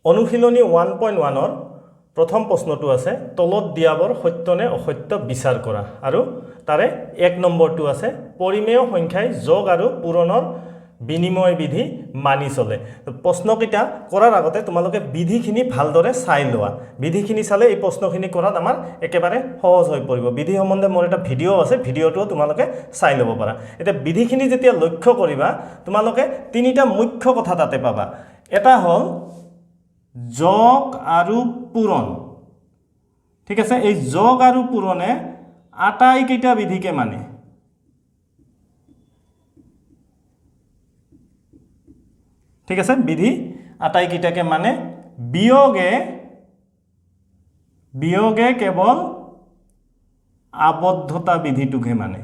অনুশীলনী 1.1 প্ৰথম প্ৰশ্নটো আছে তলত দিয়াবৰ সত্য নে অসত্য বিচাৰ কৰা আৰু তাৰে 1 নম্বৰটো আছে পৰিমেয় সংখ্যাই যোগ আৰু পূৰণৰ বিনিময় বিধি মানি চলে প্ৰশ্নকিটা কৰাৰ আগতে তোমালোকে বিধিখিনি ভালদৰে চাই লোৱা বিধিখিনি চালে এই প্ৰশ্নখিনি কৰাত আমাৰ একেবাৰে সহজ হৈ পৰিব বিধি সম্বন্ধে মোৰ এটা ভিডিও আছে ভিডিওটো তোমালোকে চাই ল'ব পাৰা এটা বিধিখিনি যেতিয়া লক্ষ্য কৰিবা তোমালোকে তিনিটা মুখ্য কথা তাতে পাবা এটা হ'ল যোগ আৰু পূৰণ ঠিক আছে এই যোগ আৰু পূৰণে আটাইকেইটা বিধিকে মানে ঠিক আছে বিধি আটাইকেইটাকে মানে বিয়োগে কেৱল আবদ্ধতা বিধিটোকে মানে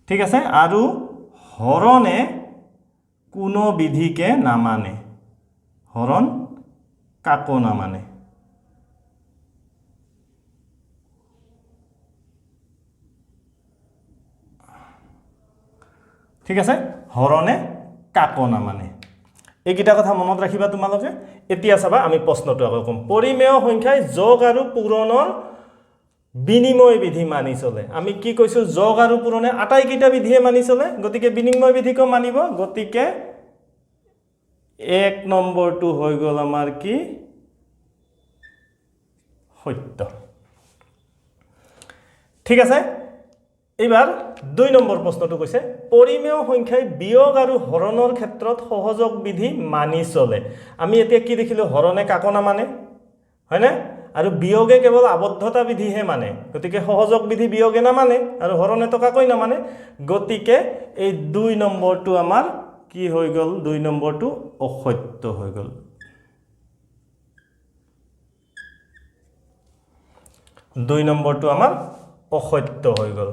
ঠিক আছে আৰু হৰণে কোনো বিধিকে নামানে হৰণ কাকো নামানে ঠিক আছে হৰণে কাকো নামানে এইকেইটা কথা মনত ৰাখিবা তোমালোকে এতিয়া চাবা আমি প্ৰশ্নটো আকৌ কম পৰিমেয় সংখ্যাই যোগ আৰু পূৰণৰ বিনিময় বিধি মানি চলে আমি কি কৈছো যোগ আৰু পূৰণে আটাইকেইটা বিধিয়ে মানি চলে গতিকে বিনিময় বিধিকো মানিব গতিকে 1 নম্বৰটো হৈ গল আমাৰ কি সত্য ঠিক আছে এবাৰ 2 নম্বৰ প্ৰশ্নটো কৈছে পৰিমেয় সংখ্যাই বিয়োগ আৰু হৰণৰ ক্ষেত্ৰত সহযোগ বিধি মানি চলে আমি এতিয়া কি দেখিলো হৰণে কাকো নামানে হয়নে আৰু বিয়োগে কেৱল আবদ্ধতা বিধিহে মানে গতিকে সহযোগ বিধি বিয়োগে নামানে আৰু হৰণে তো কাকোই নামানে গতিকে এই 2 নম্বৰটো আমাৰ কি হৈ গল 2 নম্বৰটো অসত্য হৈ গল 2 নম্বৰটো আমাৰ অসত্য হৈ গল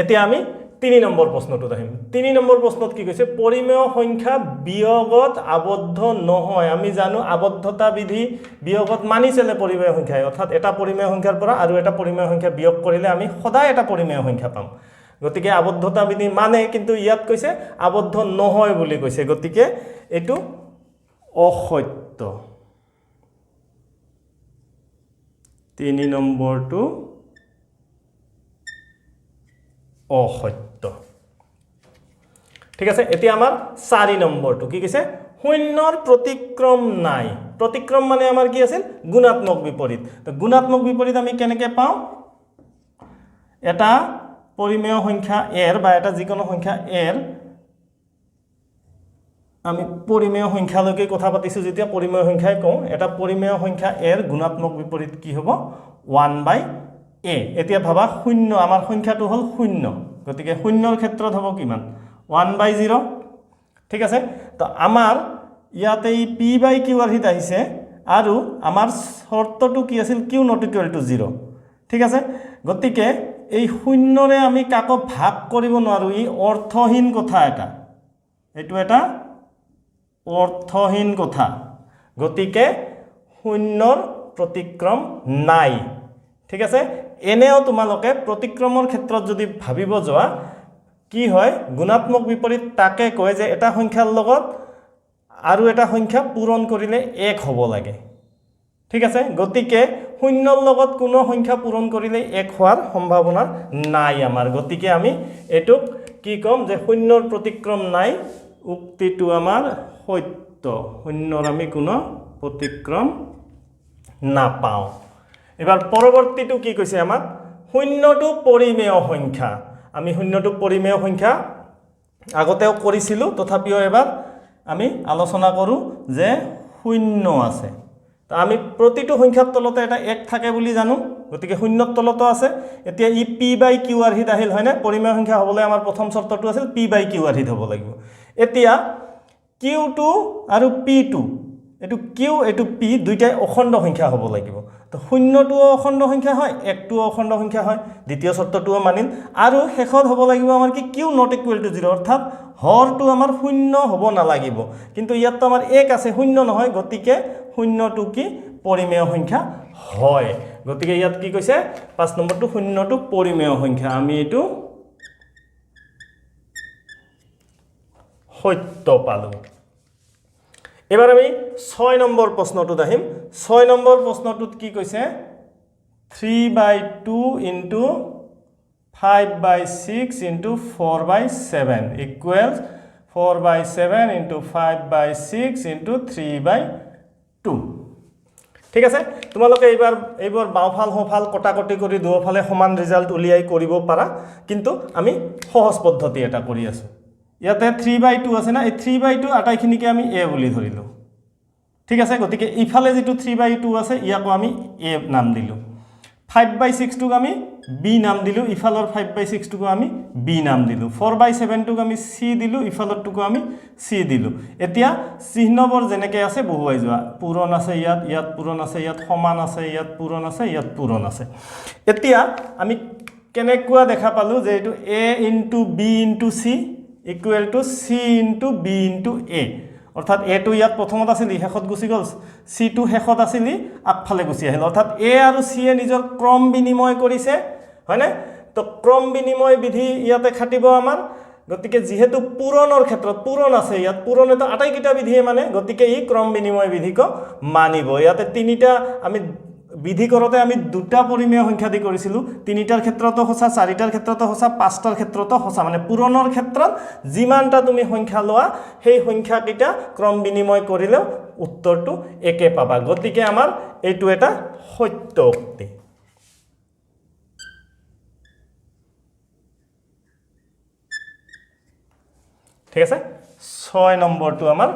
এতিয়া আমি 3 নম্বৰ প্ৰশ্নটো আহিম 3 নম্বৰ প্ৰশ্নত কি কৈছে পৰিমেয় সংখ্যা বিয়োগত আবদ্ধ নহয় আমি জানো আবদ্ধতা বিধি বিয়োগত মানি চলে পৰিমেয় সংখ্যাই অৰ্থাৎ এটা পৰিমেয় সংখ্যাৰ পৰা আৰু এটা পৰিমেয় সংখ্যা বিয়োগ কৰিলে আমি সদায় এটা পৰিমেয় সংখ্যা পাম গতিকে আবদ্ধতা বিধি মানে কিন্তু ইয়াত কৈছে আবদ্ধ নহয় বুলি কৈছে গতিকে এটো অসত্য 3 নম্বৰটো অসত্য ঠিক আছে এতিয়া আমাৰ 4 নম্বৰটো কি কৈছে শূন্যৰ প্ৰতিক্ৰম নাই প্ৰতিক্ৰম মানে আমাৰ কি আছিল গুণাত্মক বিপৰীত তো গুণাত্মক বিপৰীত আমি কেনেকৈ পাওঁ এটা পৰিমেয় সংখ্যা এৰ বা এটা যিকোনো সংখ্যা এৰ আমি পৰিমেয় সংখ্যালৈকে কথা পাতিছো যেতিয়া পৰিমেয় সংখ্যাই কওঁ এটা পৰিমেয় সংখ্যা এৰ গুণাত্মক বিপৰীত কি হ'ব 1/a এতিয়া ভাবা শূন্য আমাৰ সংখ্যাটো হল শূন্য গতিকে শূন্যৰ ক্ষেত্ৰত হ'ব কিমান 1/0 ঠিক আছে তো আমাৰ ইয়াতে এই p/q আৰহিত আহিছে আৰু আমাৰ শৰ্তটো কি আছিল q not equal to 0 ঠিক আছে গতিকে এই শূন্যৰে আমি কাকো ভাগ কৰিব নোৱাৰো ই অৰ্থহীন কথা এটা এটো এটা অৰ্থহীন কথা গতিকে শূন্যৰ প্ৰতিক্ৰম নাই ঠিক আছে এনেও তোমালোকে প্ৰতিক্ৰমৰ ক্ষেত্ৰত যদি ভাবিব যোৱা কি হয় গুণাত্মক বিপৰীত তাকে কয় যে এটা সংখ্যাৰ লগত আৰু এটা সংখ্যা পূৰণ কৰিলে 1 হ'ব লাগে ঠিক আছে গতিকে শূন্যৰ লগত কোনো সংখ্যা পূৰণ কৰিলে 1 হোৱাৰ সম্ভাৱনা নাই আমাৰ গতিকে আমি এটুক কি কম যে শূন্যৰ প্ৰতিক্ৰম নাই উক্তিটো আমাৰ সত্য শূন্যৰ আমি কোনো প্ৰতিক্ৰম নাপাওঁ এবাৰ পৰৱৰ্তীটো কি কৈছে আমাক শূন্যটো পৰিমেয় সংখ্যা আমি শূন্যটো পৰিমেয় সংখ্যা আগতেও কৰিছিলো তথাপিও এবাৰ আমি আলোচনা কৰো যে শূন্য আছে তা আমি প্ৰতিটো সংখ্যাৰ তলতে এটা 1 থাকে বুলি জানো গতিকে শূন্যৰ তলতো আছে এতিয়া ই p/q আৰহিত আহিল হয়নে পৰিমেয় সংখ্যা হ'বলৈ আমাৰ প্ৰথম শৰ্তটো আছিল p/q আৰহিত হ'ব লাগিব এতিয়া q2 আৰু p2 এটো q এটো p দুইটাই অখণ্ড সংখ্যা হ'ব লাগিব তো শূন্যটো অখণ্ড সংখ্যা হয় 1টো অখণ্ড সংখ্যা হয় দ্বিতীয় শর্তটো মানিল আৰু শেষত হ'ব লাগিব আমাৰ কি q not equal to 0 অৰ্থাৎ হৰটো আমাৰ শূন্য হ'ব না লাগিব কিন্তু ইয়াত তো আমাৰ 1 আছে শূন্য নহয় গতিকে শূন্যটো কি পৰিমেয় সংখ্যা হয় গতিকে ইয়াত কি কৈছে 5 নম্বৰটো শূন্যটো পৰিমেয় সংখ্যা আমি এটো সত্য পালো এবাৰ আমি 6 নম্বৰ প্ৰশ্নটোত আহিম 6 নম্বৰ প্ৰশ্নটোত কি কৈছে 3/2 into 5/6 into 4/7 equals 4/7 into 5/6 into 3/2 ঠিক আছে তোমালোকে এইবাৰ বাওফাল হোফাল কটাকটি কৰি দুফালে সমান ৰিজাল্ট উলিয়াই কৰিব পাৰা কিন্তু আমি সহজ পদ্ধতি এটা কৰি আছো ইয়াতে 3/2 আছে না এই 3/2 আটাইখিনিকে আমি a বুলি ধৰিলো ঠিক আছে গতিকে ইফালে যেটো 3/2 আছে ইয়াকো আমি a নাম দিলো 5/6 টুক আমি b নাম দিলো ইফালৰ 5/6 টুক আমি b নাম দিলো 4/7 টুক আমি c দিলো ইফালৰ টুক আমি c দিলো এতিয়া চিহ্নবোৰ যেনেকৈ আছে বহুৱাই যোৱা পূৰণ আছে ইয়াত পূৰণ আছে ইয়াত সমান আছে ইয়াত পূৰণ আছে ইয়াত পূৰণ আছে এতিয়া আমি কেনেকুৱা দেখা পালো যে এটো a into b into c equal to c into b into a অর্থাৎ a টু ইয়াত প্ৰথমত আছিল হেখত গুছি গল c টু হেখত আছিল আগফালে গুছি আহিল অর্থাৎ a আৰু c এ নিজৰ ক্ৰম বিনিময় কৰিছে হয়নে তো ক্ৰম বিনিময় বিধি ইয়াতে খাটিব আমাৰ গতিকে যেহেতু পূৰণৰ ক্ষেত্ৰত পূৰণ আছে ইয়াত পূৰণে তো আটাইকিটা বিধিয়ে মানে গতিকে ই ক্ৰম বিনিময় বিধিক মানিব ইয়াতে তিনিটা আমি বিধি কৰতে আমি দুটা পৰিমেয় সংখ্যা দি কৰিছিলো তিনিটাৰ ক্ষেত্ৰতো হসা চাৰিটাৰ ক্ষেত্ৰতো হসা পাঁচটাৰ ক্ষেত্ৰতো হসা মানে পূৰণৰ ক্ষেত্ৰত যিমানটা তুমি সংখ্যা লোৱা সেই সংখ্যা কিটা ক্ৰম বিনিময় কৰিলে উত্তৰটো একে পাবা গতিকে আমাৰ এইটো এটা সত্য উক্তি ঠিক আছে 6 নম্বৰটো আমাৰ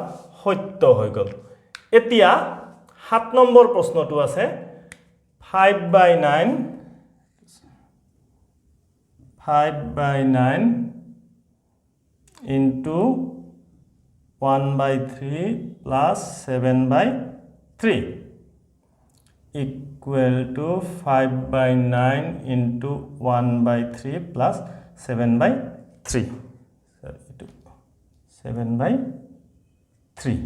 সত্য হৈ গল এতিয়া 7 নম্বৰ প্ৰশ্নটো আছে 5/9 into 1/3 plus 7/3 equal to 5/9 into 1/3 plus 7/3 7/3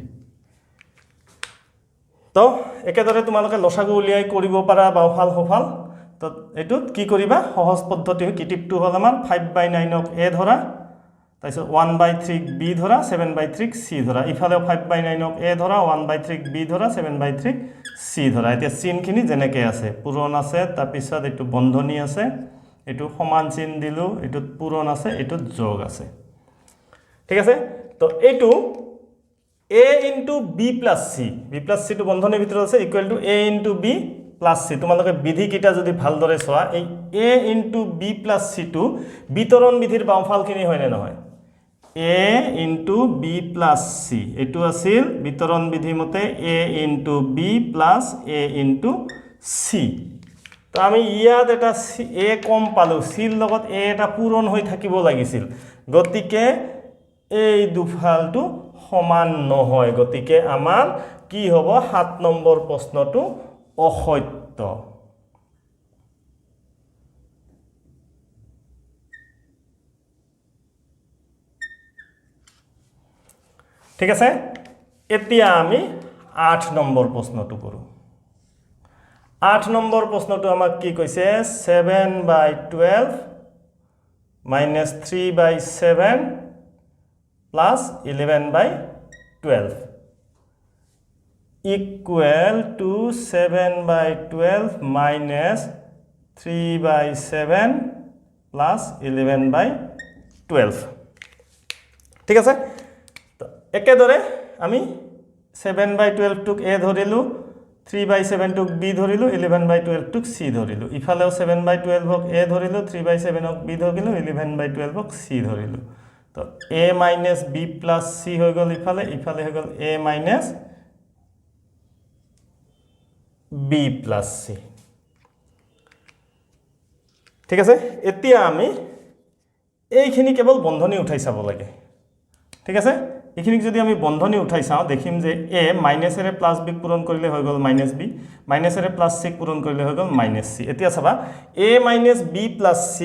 তো একেদৰে তোমালোকে লসাগু উলিয়াই কৰিব পাৰা বাওফাল হোফাল তো এটুত কি কৰিবা সহজ পদ্ধতি কি টিপটো হল আমাৰ 5/9 ক a ধৰা তাইছত 1/3 ক b ধৰা 7/3 ক c ধৰা ইফালে 5/9 ক a ধৰা 1/3 ক b ধৰা 7/3 ক c ধৰা এতিয়া চিনখিনি যেনেকৈ আছে পূৰণ আছে তাৰ পিছত এটো বন্ধনী আছে এটো সমান চিন দিলো এটো পূৰণ আছে এটো যোগ আছে ঠিক আছে তো এটো a into b plus c to বন্ধনীৰ ভিতৰত আছে equal to a into b plus c তোমালোকে বিধি কিটা যদি ভালদৰে চোৱা এই a into b plus c to বিতৰণ বিধিৰ বাওফালখিনি হয় নে নহয় a into b plus c এটো আছিল বিতৰণ বিধি মতে a into b plus a into c তো আমি ইয়াত এটা a কম পালো c ৰ লগত a এটা পূৰণ হৈ থাকিব লাগিছিল গতিকে এই দুফালটো সমান নহয় গতিকে আমাৰ কি হ'ব 7 নম্বৰ প্ৰশ্নটো অসত্য ঠিক আছে এতিয়া আমি 8 নম্বৰ প্ৰশ্নটো কৰো 8 নম্বৰ প্ৰশ্নটো আমাক কি কৈছে 7/12 minus 3/7 plus 11/12 equal to 7/12 minus 3/7 plus 11/12 ঠিক আছে তো একেদৰে আমি 7/12 টুক a ধৰিলো 3/7 টুক b ধৰিলো 11/12 টুক c ধৰিলো ইফালেও 7/12 ক a ধৰিলো 3/7 ক b ধৰিলো 11/12 ক c ধৰিলো তো a minus b plus c হৈ গল ইফালে হৈ গল a minus b plus c ঠিক আছে এতিয়া আমি এইখিনি কেৱল বন্ধনী উঠাই চাব লাগে ঠিক আছে এইখিনিক যদি আমি বন্ধনী উঠাই চাও দেখিম যে a minus array plus b পূৰণ কৰিলে হৈ গল minus b minus এৰে প্লাস c পূৰণ কৰিলে হৈ গল minus c এতিয়া চাবা a minus b plus c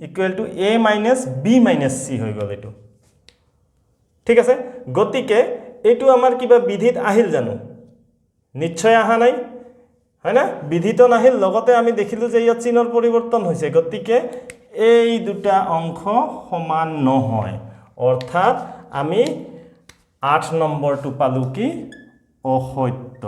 equal to a minus b minus c হৈ গল এটো ঠিক আছে গতিকে এটো আমাৰ কিবা বিধিত আহিল জানো নিশ্চয় আহা নাই হয় না বিধিত নাহিল লগতে আমি দেখিলো যে ইয়াত চিনৰ পৰিৱৰ্তন হৈছে গতিকে এই দুটা অংশ সমান নহয় অৰ্থাৎ আমি 8 নম্বৰটো পালো কি অসত্য।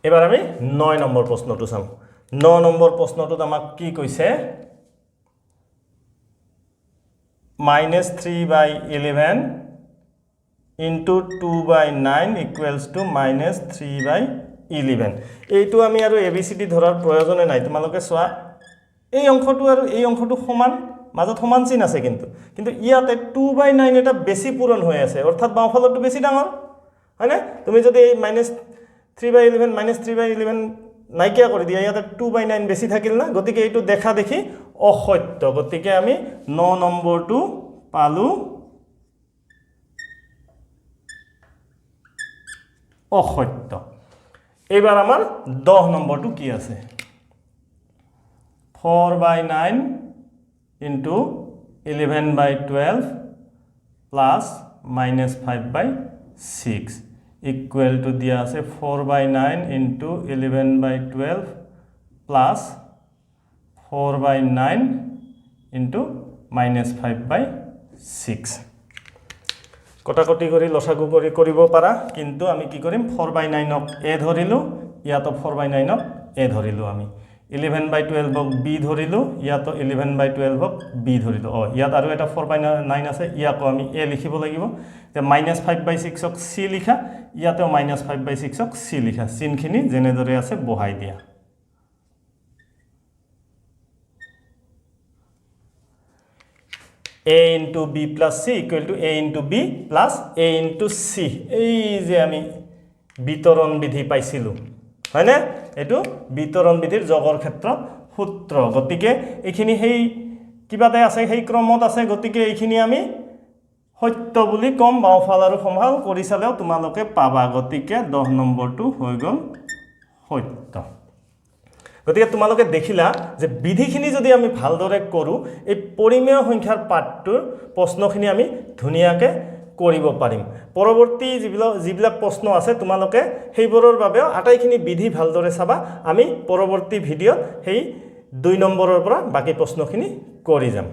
এবাৰ আমি 9 নম্বৰ প্ৰশ্নটো চাম। 9 নম্বৰ প্ৰশ্নটোত আমাক কি কৈছে -3/11 into 2/9 equals to -3/11 এইটো আমি আৰু ABCD ধৰাৰ প্ৰয়োজনে নাই তোমালোকে চোৱা এই অংশটো আৰু এই অংশটো সমান মাজত সমান চিন আছে কিন্তু ইয়াতে 2/9 এটা বেছি পূৰণ হৈ আছে অৰ্থাৎ বাওঁফালৰটো বেছি ডাঙৰ হয়নে তুমি যদি এই -3/11 -3/11 নাইকিয়া কৰি দিয়া ইয়াতে 2/9 বেছি থাকিল না গতিকে এইটো দেখা দেখি অসত্য গতিকে আমি 9 নম্বৰটো পালো অসত্য। এইবাৰ আমাৰ 10 নম্বৰটো কি আছে 4/9 into 11/12 plus -5/6 equal to দিয়া আছে 4/9 into 11/12 plus 4/9 into -5/6 কটাকটি কৰি লসাগু কৰি কৰিব পাৰা কিন্তু আমি কি কৰিম 4/9 ক a ধৰিলো ইয়াতো 4/9 ক a ধৰিলো আমি 11/12 ক b ধৰিলো ইয়াতো 11/12 ক b ধৰিলো ইয়াত আৰু এটা 4/9 আছে ইয়াকো আমি a লিখিব লাগিব তে -5/6 ক c লিখা ইয়াতো -5/6 ক c লিখা চিনখিনি যেনে দৰে আছে বহাই দিয়া a into b plus c equal to a into b plus a into c এই যে আমি বিতৰণ বিধি পাইছিলো হয়নে এটো বিতৰণ বিধিৰ যোগৰ ক্ষেত্ৰত সূত্ৰ গতিকে এইখিনি হেই কিবাতে আছে হেই ক্ৰমত আছে গতিকে এইখিনি আমি সত্য বুলি কম বাওঁফাল আৰু সমহাল কৰি চালেও তোমালোকে পাবা গতিকে 10 নম্বৰটো হৈ গল সত্য গতিকে তোমালোকে দেখিলা যে বিধিখিনি যদি আমি ভালদৰে কৰো এই পৰিমেয় সংখ্যাৰ পাঠটোৰ প্ৰশ্নখিনি আমি ধুনিয়াকে কৰিব পাৰিম পৰৱৰ্তী যিবিলাক প্ৰশ্ন আছে তোমালোকে সেইবোৰৰ বাবে আটাইখিনি বিধি ভালদৰে চাবা আমি পৰৱৰ্তী ভিডিঅ সেই 2 নম্বৰৰ পৰা বাকি প্ৰশ্নখিনি কৰি যাম